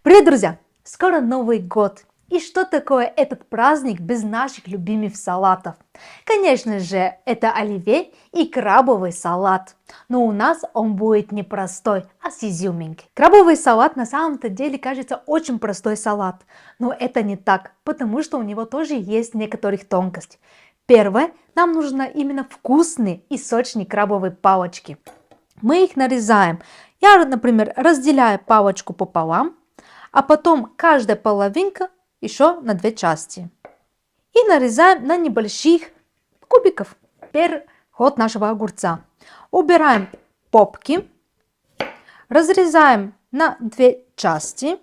Привет, друзья! Скоро Новый год. И что такое этот праздник без наших любимых салатов? Конечно же, это оливье и крабовый салат. Но у нас он будет не простой, а с изюминкой. Крабовый салат на самом-то деле кажется очень простой салат. Но это не так, потому что у него тоже есть некоторых тонкостей. Первое, нам нужно именно вкусные и сочные крабовые палочки. Мы их нарезаем. Я, например, разделяю палочку пополам, а потом каждая половинка еще на две части. И нарезаем на небольших кубиков. Теперь ход нашего огурца. Убираем попки, разрезаем на две части.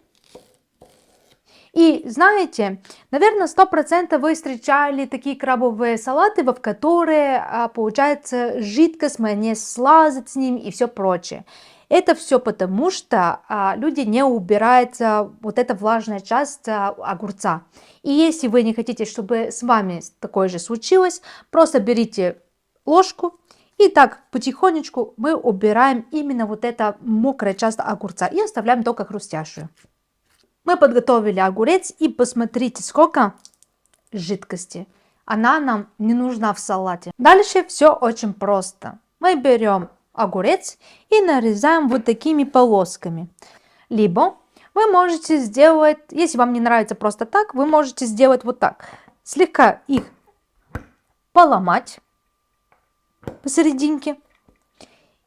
И знаете, наверное, 100% вы встречали такие крабовые салаты, в которые получается жидкость, майонез слазит с ним и все прочее. Это все потому, что люди не убирают вот эта влажная часть огурца. И если вы не хотите, чтобы с вами такое же случилось, просто берите ложку и так потихонечку мы убираем именно вот эту мокрую часть огурца и оставляем только хрустящую. Мы подготовили огурец и посмотрите, сколько жидкости. Она нам не нужна в салате. Дальше все очень просто. Мы берем огурец и нарезаем вот такими полосками. Либо вы можете сделать, если вам не нравится просто так, вы можете сделать вот так. Слегка их поломать посерединке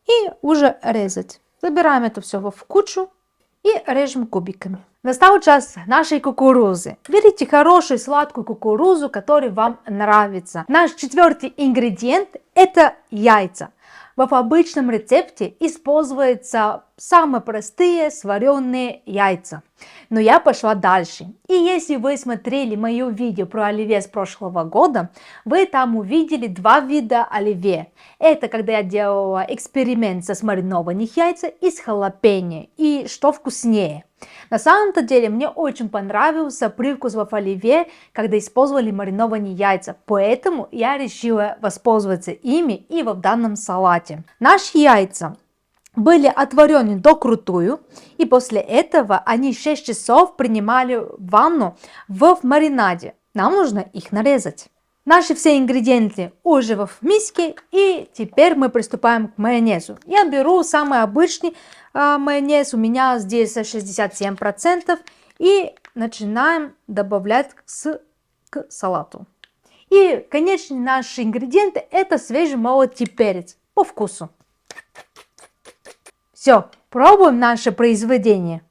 и уже резать. Забираем это все в кучу и режем кубиками. Настал час нашей кукурузы. Берите хорошую сладкую кукурузу, которая вам нравится. Наш четвертый ингредиент – это яйца. В обычном рецепте используются самые простые сваренные яйца. Но я пошла дальше. И если вы смотрели мое видео про оливье с прошлого года, вы там увидели два вида оливье. Это когда я делала эксперимент со смаринованных яиц и с халапеньо. И что вкуснее. На самом-то деле мне очень понравился привкус в оливье, когда использовали маринованные яйца, поэтому я решила воспользоваться ими и в данном салате. Наши яйца были отварены докрутую, и после этого они 6 часов принимали ванну в маринаде. Нам нужно их нарезать. Наши все ингредиенты уже в миске, и теперь мы приступаем к майонезу. Я беру самый обычный майонез, у меня здесь 67%, и начинаем добавлять к салату. И конечный наш ингредиент – это свежемолотый перец по вкусу. Все, пробуем наше произведение.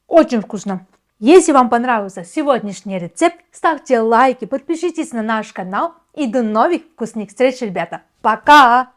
Очень вкусно. Если вам понравился сегодняшний рецепт, ставьте лайки, подпишитесь на наш канал и до новых вкусных встреч, ребята. Пока!